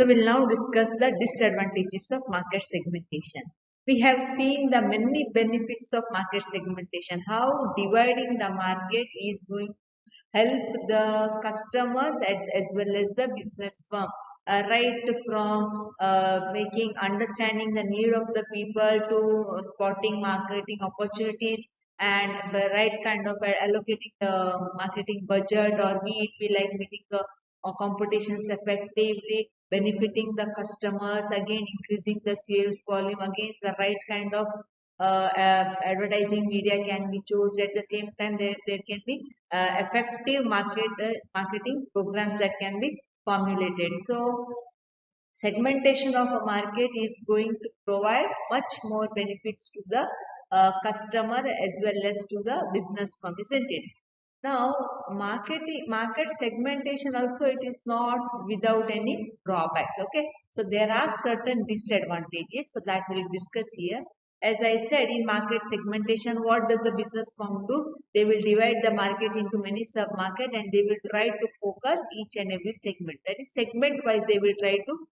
So we'll now discuss the disadvantages of market segmentation. We have seen the many benefits of market segmentation, how dividing the market is going to help the customers as well as the business firm. Right from making understanding the need of the people to spotting marketing opportunities and the right kind of allocating the marketing budget, or be it be like meeting the competitions effectively, benefiting the customers, again increasing the sales volume, against the right kind of advertising media can be chosen. At the same time, there can be effective marketing programs that can be formulated. So segmentation of a market is going to provide much more benefits to the customer as well as to the business firm, isn't it? Now, market segmentation also, it is not without any drawbacks. Okay, so there are certain disadvantages, so that we'll discuss here. As I said, in market segmentation, what does the business firm do? They will divide the market into many sub-market and they will try to focus each and every segment. That is, segment wise they will try to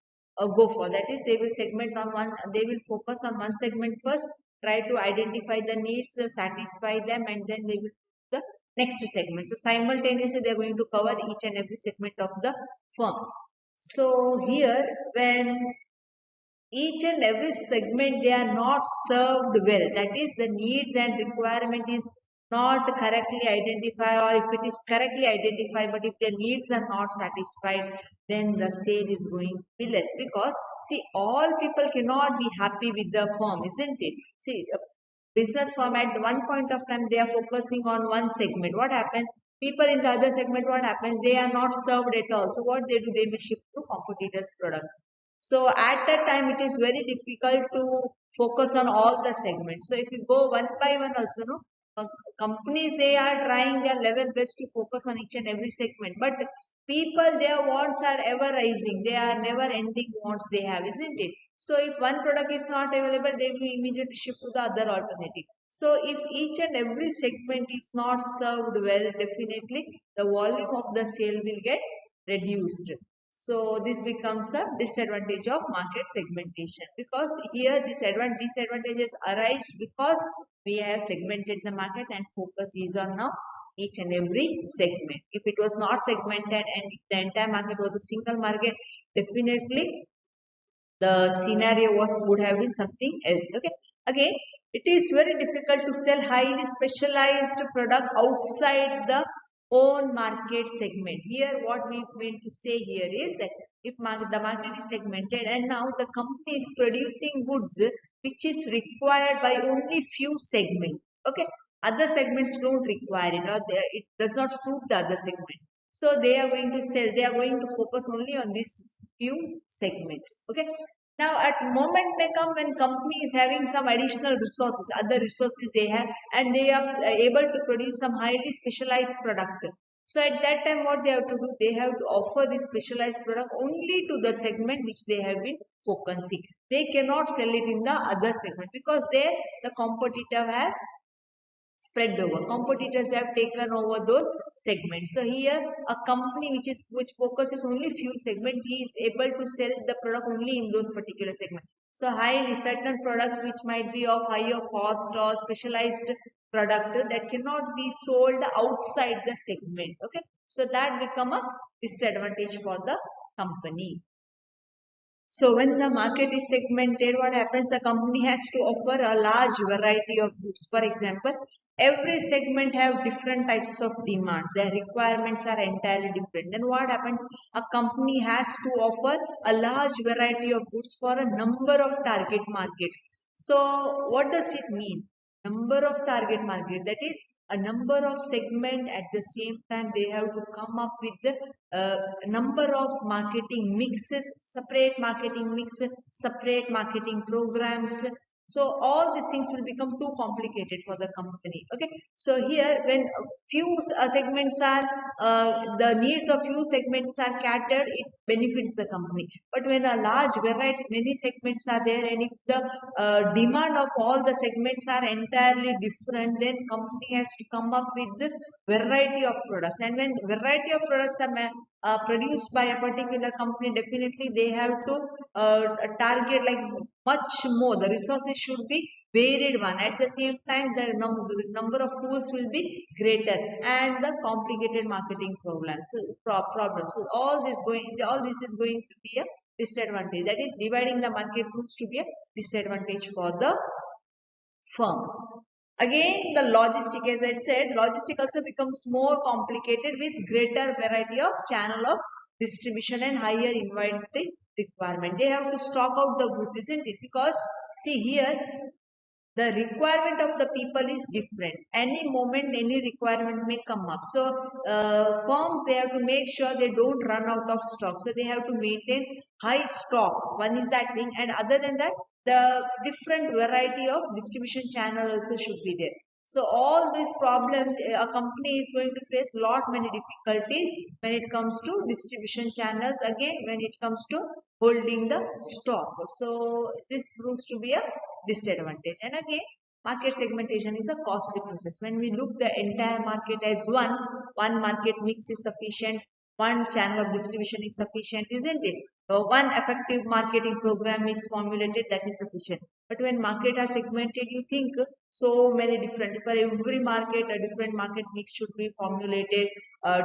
go for. That is, they will segment on one. They will focus on one segment first, try to identify the needs, satisfy them, and then they will do the next segment. So simultaneously, they are going to cover each and every segment of the firm. So here, when each and every segment they are not served well, that is, the needs and requirement is not correctly identified, or if it is correctly identified but if their needs are not satisfied, then the sale is going to be less. Because see, all people cannot be happy with the firm, isn't it? See, business firm at one point of time they are focusing on one segment. What happens? People in the other segment, what happens? They are not served at all. So what they do? They may shift to competitors' product. So at that time, it is very difficult to focus on all the segments. So if you go one by one also, no, companies, they are trying their level best to focus on each and every segment. But people, their wants are ever rising. They are never ending wants they have, isn't it? So if one product is not available, they will immediately shift to the other alternative. So if each and every segment is not served well, definitely the volume of the sale will get reduced. So this becomes a disadvantage of market segmentation, because here disadvantages arise because we have segmented the market and focus is on now each and every segment. If it was not segmented and if the entire market was a single market, definitely the scenario would have been something else. Okay, again, it is very difficult to sell highly specialized product outside the own market segment. Here, what we meant to say here is that if the market is segmented and now the company is producing goods which is required by only few segments. Okay, other segments don't require it, or it does not suit the other segment. So they are going to sell. They are going to focus only on these few segments. Okay. Now, at moment may come when company is having some additional resources, other resources they have, and they are able to produce some highly specialized product. So at that time, what they have to do, they have to offer this specialized product only to the segment which they have been focusing. They cannot sell it in the other segment, because there the competitor has spread over. Competitors have taken over those segments. So here a company which focuses only few segments, he is able to sell the product only in those particular segments. So highly certain products which might be of higher cost or specialized product that cannot be sold outside the segment. Okay, so that become a disadvantage for the company. So when the market is segmented, what happens? The company has to offer a large variety of goods. For example, every segment have different types of demands. Their requirements are entirely different. Then what happens? A company has to offer a large variety of goods for a number of target markets. So what does it mean? Number of target market, that is a number of segment. At the same time, they have to come up with the number of marketing mixes, separate marketing mixes, separate marketing programs. So all these things will become too complicated for the company. Okay, so here when few segments are the needs of few segments are catered, it benefits the company. But when a large variety, many segments are there, and if the demand of all the segments are entirely different, then company has to come up with the variety of products. And when variety of products are produced by a particular company, definitely they have to target like much more. The resources should be varied one. At the same time, the number of tools will be greater, and the complicated marketing problems. So all this is going to be a disadvantage. That is dividing the market proves to be a disadvantage for the firm. Again, the logistic, as I said, logistic also becomes more complicated with greater variety of channel of distribution and higher inventory requirement. They have to stock out the goods, isn't it? Because see here, the requirement of the people is different. Any moment, any requirement may come up. So, firms, they have to make sure they don't run out of stock. So, they have to maintain high stock. One is that thing. And other than that, the different variety of distribution channel also should be there. So, all these problems, a company is going to face lot many difficulties when it comes to distribution channels. Again, when it comes to holding the stock. So, this proves to be a disadvantage. And again, market segmentation is a costly process. When we look the entire market as one market mix is sufficient, one channel of distribution is sufficient, isn't it? So one effective marketing program is formulated, that is sufficient. But when market are segmented, you think so many different, for every market, a different market mix should be formulated,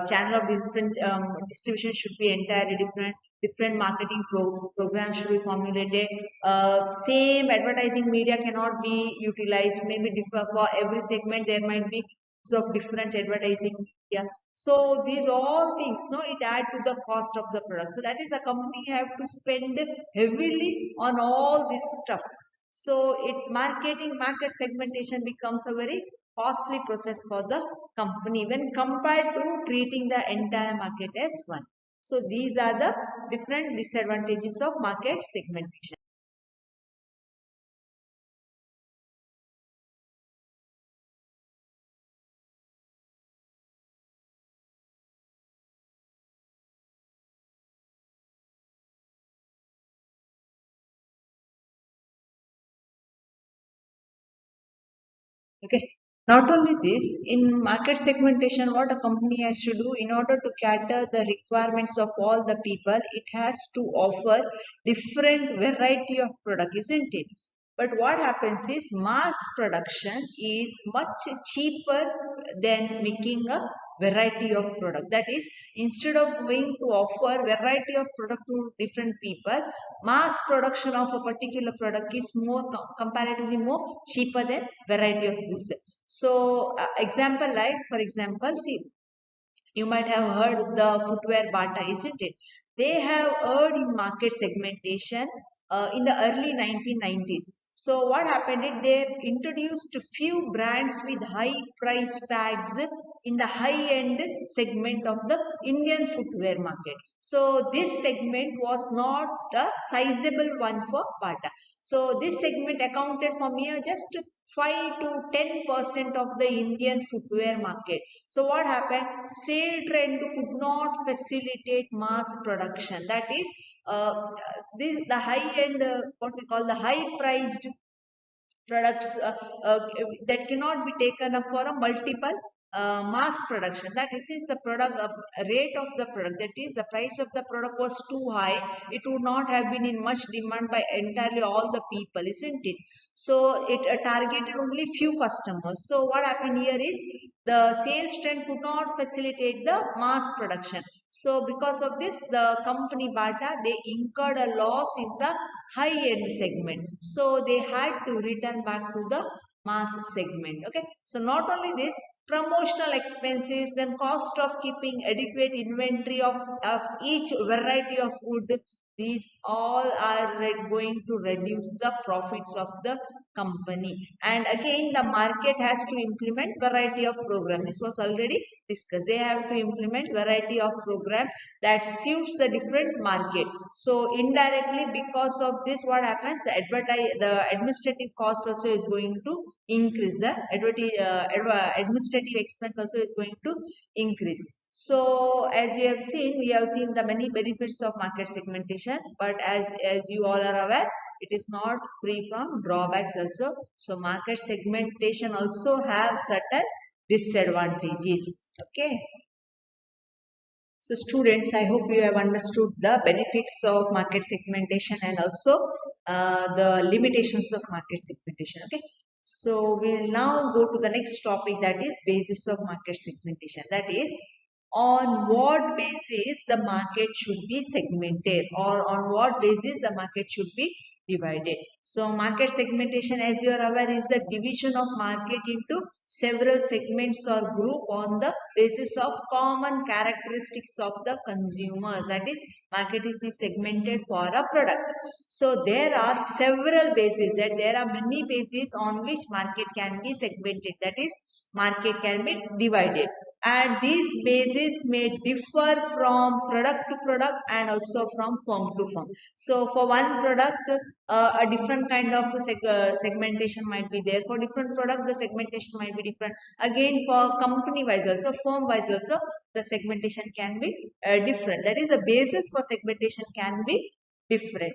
channel of different distribution should be entirely different marketing programs should be formulated. Same advertising media cannot be utilized. Maybe differ for every segment. There might be use of different advertising media. So these all things, no, it add to the cost of the product. So that is a company have to spend heavily on all these stuffs. So market segmentation becomes a very costly process for the company when compared to treating the entire market as one. So these are the different disadvantages of market segmentation. Okay. Not only this, in market segmentation, what a company has to do in order to cater the requirements of all the people, it has to offer different variety of product, isn't it? But what happens is mass production is much cheaper than making a variety of product. That is, instead of going to offer variety of product to different people, mass production of a particular product is more comparatively more cheaper than variety of goods. So example, like for example, see, you might have heard the footwear Bata, isn't it? They have heard in market segmentation in the early 1990s. So what happened is they introduced few brands with high price tags in the high end segment of the Indian footwear market. So this segment was not a sizable one for Bata. So this segment accounted for mere just 5 to 10% of the Indian footwear market. So what happened? Sale trend could not facilitate mass production. That is, the high end, what we call the high priced products that cannot be taken up for a multiple mass production. That is the product rate of the product. That is, the price of the product was too high. It would not have been in much demand by entirely all the people, isn't it? So it targeted only few customers. So what happened here is the sales trend could not facilitate the mass production. So because of this, the company Bata, they incurred a loss in the high-end segment. So they had to return back to the mass segment. Okay. So not only this, promotional expenses, then cost of keeping adequate inventory of each variety of wood, these all are going to reduce the profits of the company. And again, the market has to implement variety of program. This was already discussed. They have to implement variety of program that suits the different market. So indirectly, because of this, what happens? The administrative cost also is going to increase. The administrative expense also is going to increase. So as you have seen, we have seen the many benefits of market segmentation, but as you all are aware, it is not free from drawbacks also. So market segmentation also have certain disadvantages. Okay. So students, I hope you have understood the benefits of market segmentation and also the limitations of market segmentation. Okay. So we'll now go to the next topic, that is basis of market segmentation. That is, on what basis the market should be segmented, or on what basis the market should be divided. So market segmentation, as you are aware, is the division of market into several segments or group on the basis of common characteristics of the consumers. That is, market is segmented for a product. So there are several bases, that there are many bases on which market can be segmented. That is, market can be divided, and these bases may differ from product to product and also from firm to firm. So for one product, a different kind of segmentation might be there. For different product, the segmentation might be different. Again, for company wise also, firm wise also, the segmentation can be different. That is, the basis for segmentation can be different.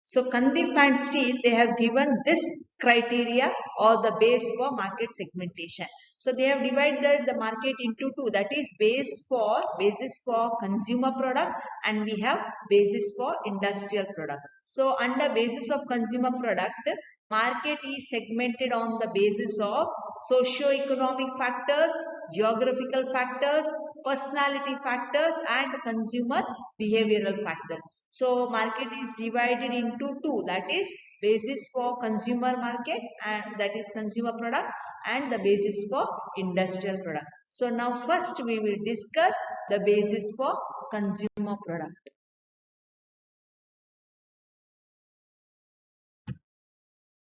So Kandip and Steele, they have given this criteria or the base for market segmentation. So they have divided the market into two, that is basis for consumer product, and we have basis for industrial product. So under basis of consumer product, market is segmented on the basis of socio-economic factors, geographical factors, personality factors, and consumer behavioral factors. So market is divided into two, that is basis for consumer market, and that is consumer product, and the basis for industrial product. So now first we will discuss the basis for consumer product.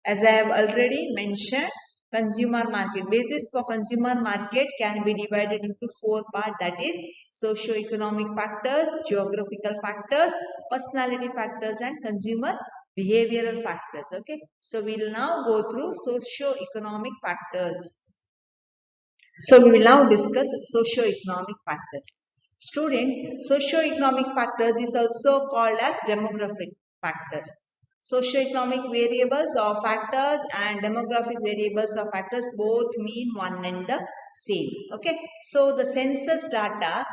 As I have already mentioned, consumer market, basis for consumer market can be divided into four parts, that is socio-economic factors, geographical factors, personality factors, and consumer behavioral factors. Okay, so we will now go through socio-economic factors. So we will now discuss socio-economic factors. Students, socio-economic factors is also called as demographic factors. Socio-economic variables or factors and demographic variables or factors both mean one and the same. Okay, so the census data,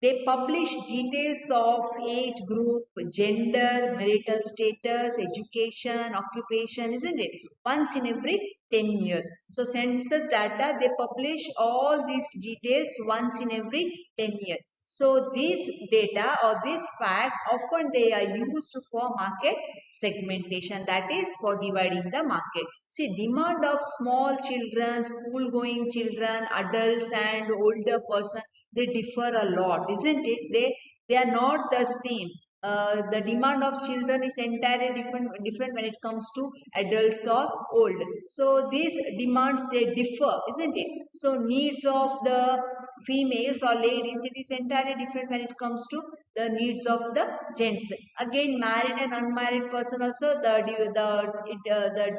they publish details of age group, gender, marital status, education, occupation, isn't it? Once in every 10 years. So census data, they publish all these details once in every 10 years. So these data or this fact, often they are used for market segmentation, that is for dividing the market. See, demand of small children, school going children, adults and older person, they differ a lot, isn't it? They are not the same. The demand of children is entirely different when it comes to adults or old. So these demands, they differ, isn't it? So needs of the females or ladies, it is entirely different when it comes to the needs of the gents. Again, married and unmarried person also, the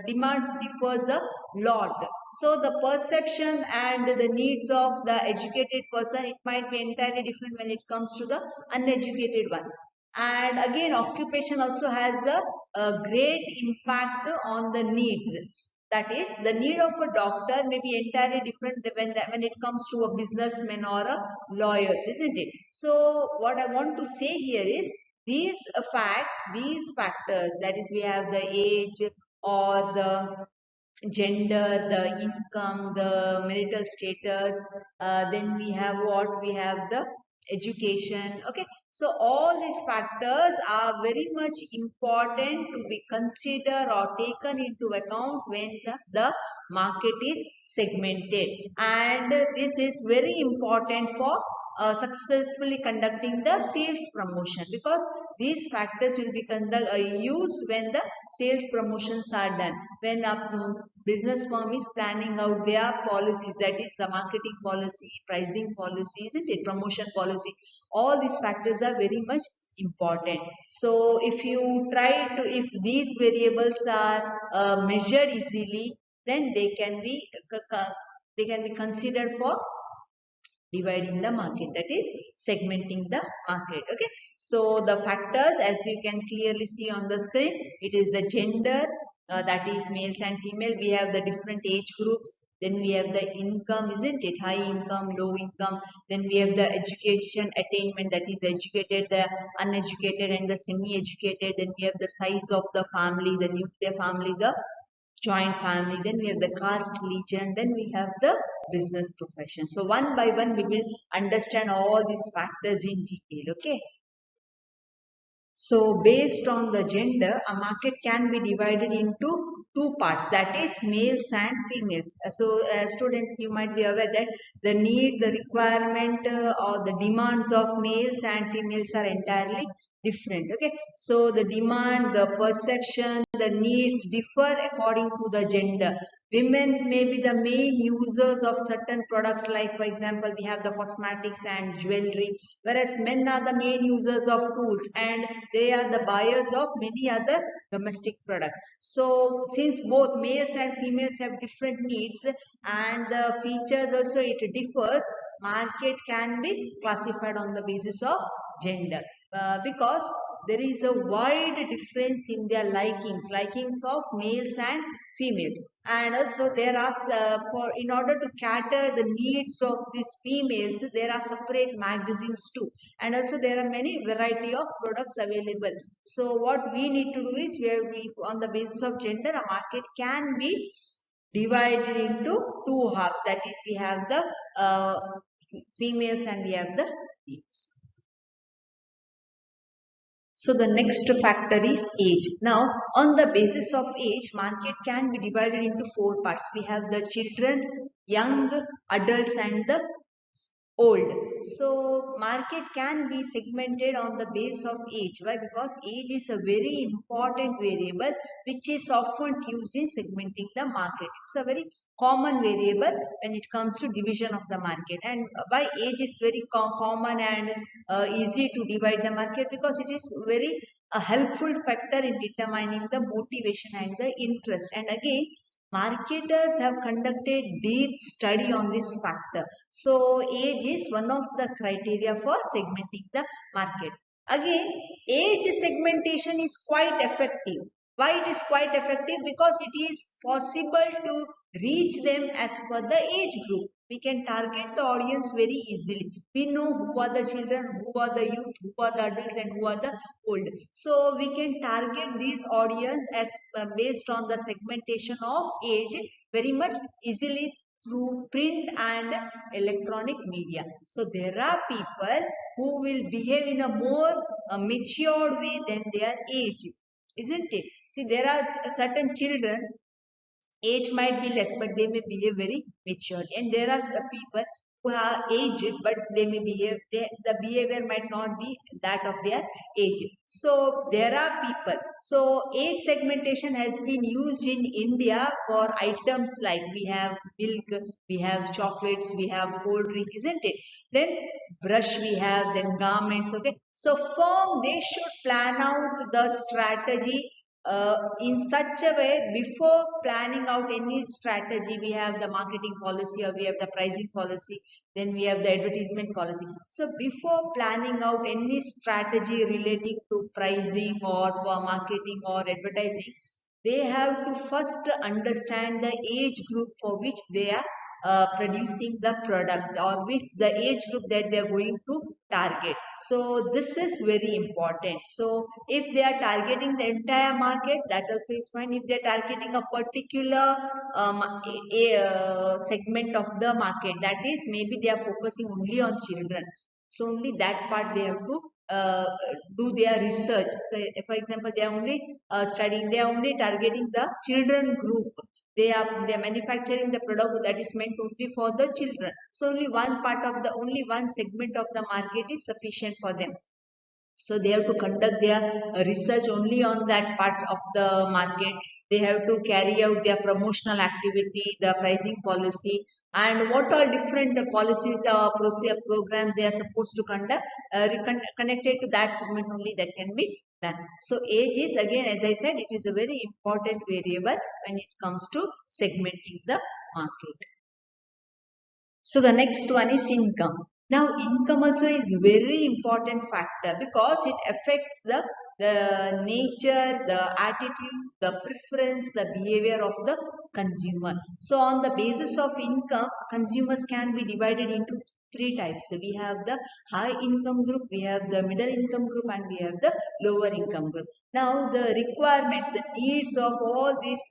demands differs a lot. So the perception and the needs of the educated person, it might be entirely different when it comes to the uneducated one. And again, occupation also has a great impact on the needs. That is, the need of a doctor may be entirely different when it comes to a businessman or a lawyer, isn't it? So what I want to say here is, these facts, these factors, that is, we have the age or the gender, the income, the marital status, then we have what? We have the education. Okay, so all these factors are very much important to be considered or taken into account when the market is segmented, and this is very important for successfully conducting the sales promotion, because these factors will be used when the sales promotions are done, when a business firm is planning out their policies, that is the marketing policy, pricing policy, isn't it, promotion policy. All these factors are very much important. So if you try to, if these variables are measured easily, then they can be considered for dividing the market, that is segmenting the market. Okay, so the factors, as you can clearly see on the screen, it is the gender, that is males and female. We have the different age groups, Then we have the income, isn't it? High income, low income. Then we have the education attainment, that is educated, the uneducated, and the semi-educated. Then we have the size of the family, the nuclear family, the joint family. Then we have the caste religion. Then we have the business profession. So one by one we will understand all these factors in detail. Okay. So based on the gender, a market can be divided into two parts, that is males and females. So students, you might be aware that the need, the requirement or the demands of males and females are entirely different. Okay. So the demand, the perception, the needs differ according to the gender. Women may be the main users of certain products, like for example, we have the cosmetics and jewelry, whereas men are the main users of tools and they are the buyers of many other domestic products. So since both males and females have different needs and the features also it differs, market can be classified on the basis of gender. Because there is a wide difference in their likings of males and females, and also there are for in order to cater the needs of these females, there are separate magazines too, and also there are many variety of products available. So what we need to do is, where we on the basis of gender, a market can be divided into two halves, that is we have the females and we have the males. So the next factor is age. Now, on the basis of age, market can be divided into four parts. We have the children, young, adults, and the old. So market can be segmented on the base of age. Why? Because age is a very important variable which is often used in segmenting the market. It's a very common variable when it comes to division of the market. And why age is very common and easy to divide the market? Because it is very a helpful factor in determining the motivation and the interest. And again, marketers have conducted deep study on this factor. So age is one of the criteria for segmenting the market. Again, age segmentation is quite effective. Why it is quite effective? Because it is possible to reach them as per the age group. We can target the audience very easily. We know who are the children, who are the youth, who are the adults, and who are the old. So we can target these audience as based on the segmentation of age very much easily through print and electronic media. So there are people who will behave in a more matured way than their age, isn't it? See, there are certain children, age might be less, but they may behave very mature. And there are some people who are aged, but they may behave, the behavior might not be that of their age. So there are people. So age segmentation has been used in India for items like we have milk, we have chocolates, we have cold drink, isn't it? Then brush we have, then garments. Okay. So firm, they should plan out the strategy in such a way before planning out any strategy. We have the marketing policy or we have the pricing policy, then we have the advertisement policy. So before planning out any strategy relating to pricing or marketing or advertising, they have to first understand the age group for which they are producing the product, or which the age group that they are going to target. So this is very important. So if they are targeting the entire market, that also is fine. If they are targeting a particular segment of the market, that is maybe they are focusing only on children, so only that part they have to do their research. So for example, they are only studying, they are only targeting the children group. They are manufacturing the product that is meant only for the children. So only one segment of the market is sufficient for them. So they have to conduct their research only on that part of the market. They have to carry out their promotional activity, the pricing policy, and what all different policies or programs they are supposed to conduct connected to that segment only, that can be done. So age is, again, as I said, it is a very important variable when it comes to segmenting the market. So the next one is income. Now, income also is very important factor because it affects the nature, the attitude, the preference, the behavior of the consumer. So, on the basis of income, consumers can be divided into three types. So, we have the high income group, we have the middle income group, and we have the lower income group. Now, the requirements, the needs of all these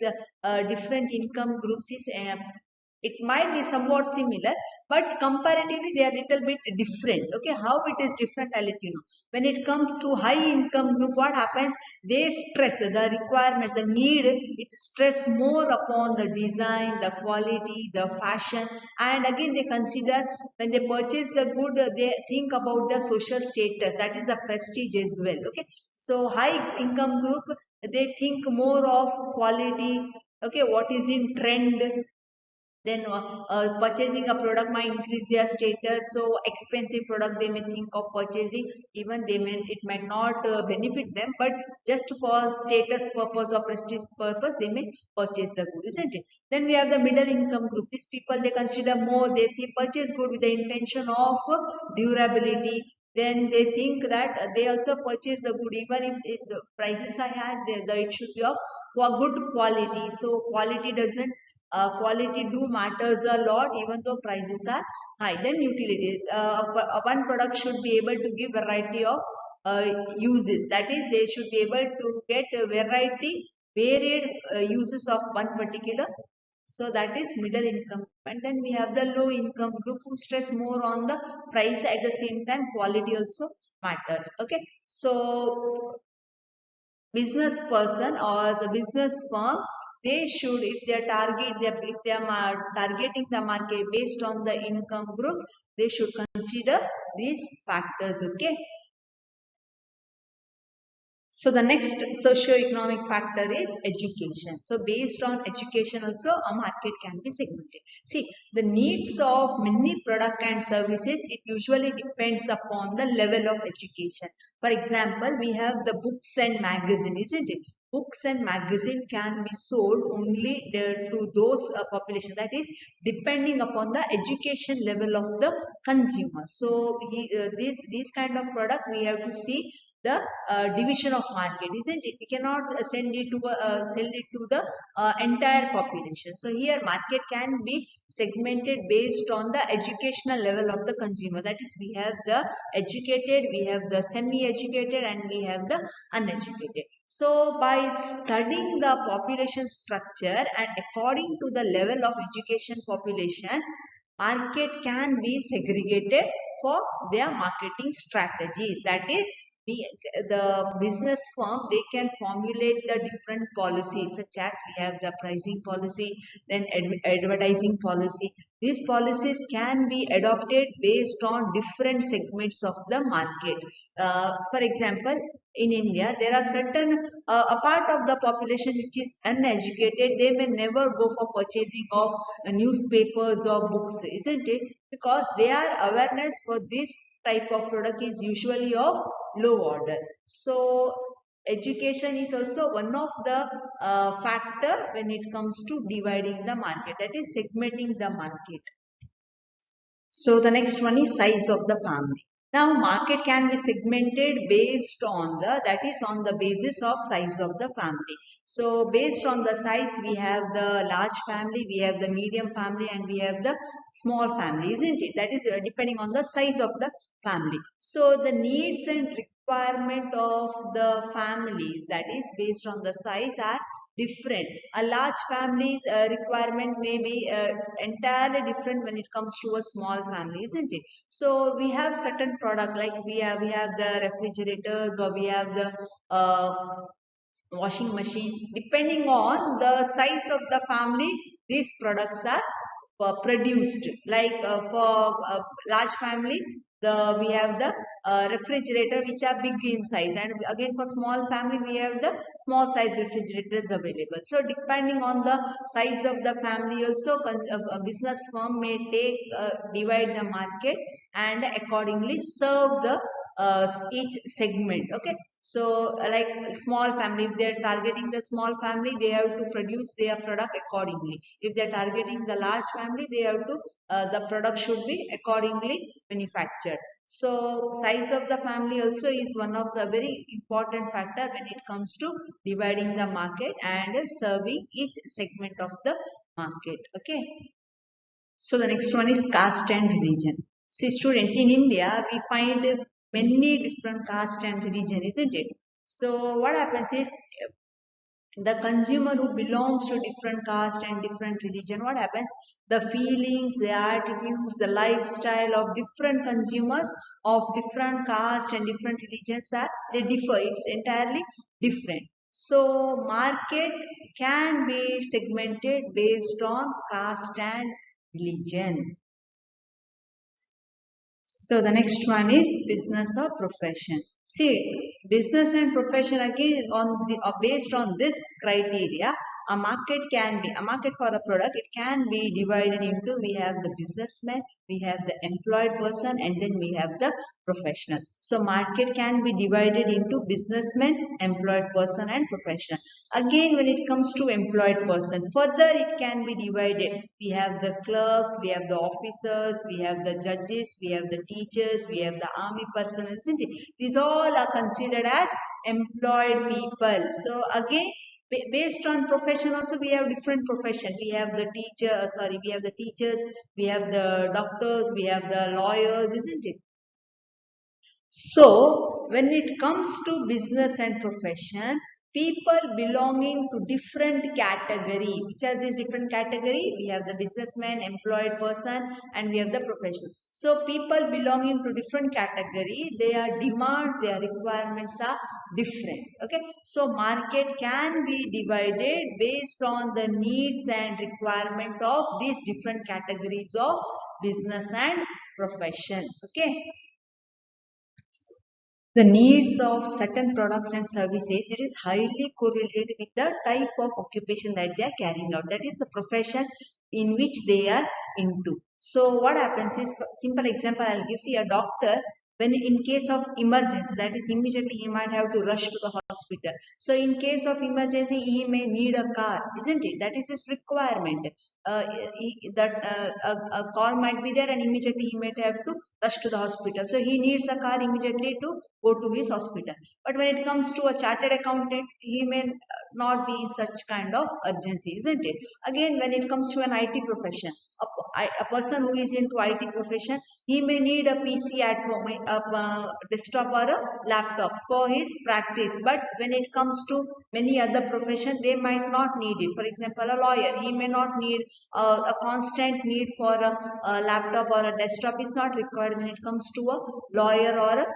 different income groups is it might be somewhat similar, but comparatively they are little bit different. Okay, how it is different, I'll let you know. When it comes to high income group, what happens, they stress the requirement, the need, it stress more upon the design, the quality, the fashion, and again they consider when they purchase the good, they think about the social status, that is the prestige as well. Okay, so high income group, they think more of quality. Okay, what is in trend, then purchasing a product might increase their status. So expensive product they may think of purchasing, even they may, it might not benefit them, but just for status purpose or prestige purpose they may purchase the good, isn't it? Then we have the middle income group. These people, they consider more, they purchase good with the intention of durability. Then they think that they also purchase the good even if the prices are high, it should be of good quality. So quality doesn't, quality do matters a lot even though prices are high. Then utility, one product should be able to give variety of uses, that is they should be able to get a variety, varied uses of one particular. So that is middle income. And then we have the low income group who stress more on the price, at the same time quality also matters. Okay, so business person or the business firm, they should, if they are if they are targeting the market based on the income group, they should consider these factors. Okay, so the next socio-economic factor is education. So based on education also a market can be segmented. See, the needs of many product and services, it usually depends upon the level of education. For example, we have the books and magazine, isn't it? Books and magazine can be sold only to those population, that is depending upon the education level of the consumer. So these kind of product we have to see the division of market, isn't it? We cannot sell it to the entire population. So here market can be segmented based on the educational level of the consumer, that is we have the educated, we have the semi-educated, and we have the uneducated. So by studying the population structure and according to the level of education population, market can be segregated for their marketing strategies. That is, the business firm, they can formulate the different policies, such as we have the pricing policy, then advertising policy. These policies can be adopted based on different segments of the market. For example, in India there are certain a part of the population which is uneducated, they may never go for purchasing of newspapers or books, isn't it? Because their awareness for this type of product is usually of low order. So education is also one of the factor when it comes to dividing the market, that is segmenting the market. So the next one is size of the family. Now market can be segmented based on the, that is on the basis of size of the family. So based on the size, we have the large family, we have the medium family, and we have the small family, isn't it? That is depending on the size of the family. So the needs and requirement of the families, that is based on the size, are different. A large family's requirement may be entirely different when it comes to a small family, isn't it? So we have certain product, like we have the refrigerators, or we have the washing machine. Depending on the size of the family, these products are produced. Like for a large family, we have the refrigerator which are big in size, and again for small family we have the small size refrigerators available. So depending on the size of the family also, a business firm may take divide the market and accordingly serve the each segment. Okay, So like small family, if they're targeting the small family, they have to produce their product accordingly. If they're targeting the large family, they have to the product should be accordingly manufactured. So size of the family also is one of the very important factor when it comes to dividing the market and serving each segment of the market. Okay. So the next one is caste and religion. See students, in India we find many different caste and religion, isn't it? So what happens is the consumer who belongs to different caste and different religion, what happens? The feelings, the attitudes, the lifestyle of different consumers of different caste and different religions are they differ. It's entirely different. So market can be segmented based on caste and religion. So the next one is business or profession. See, business and profession again on the based on this criteria, a market for a product. It can be divided into we have the businessman, we have the employed person, and then we have the professional. So market can be divided into businessman, employed person, and professional. Again, when it comes to employed person, further it can be divided. We have the clerks, we have the officers, we have the judges, we have the teachers, we have the army personnel, isn't it? These all are considered as employed people. So again, based on profession also we have different profession. We have the teacher, we have the teachers, we have the doctors, we have the lawyers, isn't it? So, when it comes to business and profession, people belonging to different category. Which are these different category? We have the businessman, employed person, and we have the professional. So, people belonging to different category, their demands, their requirements are different. Okay. So, market can be divided based on the needs and requirement of these different categories of business and profession. Okay. The needs of certain products and services, it is highly correlated with the type of occupation that they are carrying out. That is the profession in which they are into. So what happens is, simple example I'll give. See, a doctor, when in case of emergency, that is immediately he might have to rush to the hospital. So in case of emergency, he may need a car, isn't it? That is his requirement. A call might be there and immediately he might have to rush to the hospital. So he needs a car immediately to go to his hospital. But when it comes to a chartered accountant, he may not be in such kind of urgency, isn't it? Again, when it comes to an IT profession, a person who is into IT profession, he may need a PC at home, a desktop or a laptop for his practice. But when it comes to many other profession, they might not need it. For example, a lawyer, he may not need a constant need for a laptop or a desktop is not required when it comes to a lawyer or a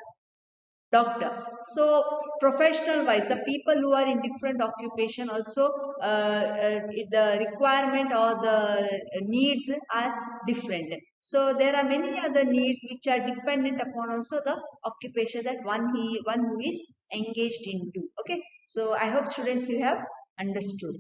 doctor. So professional wise, the people who are in different occupation also the requirement or the needs are different. So there are many other needs which are dependent upon also the occupation that one who is engaged into. Okay, so I hope students you have understood.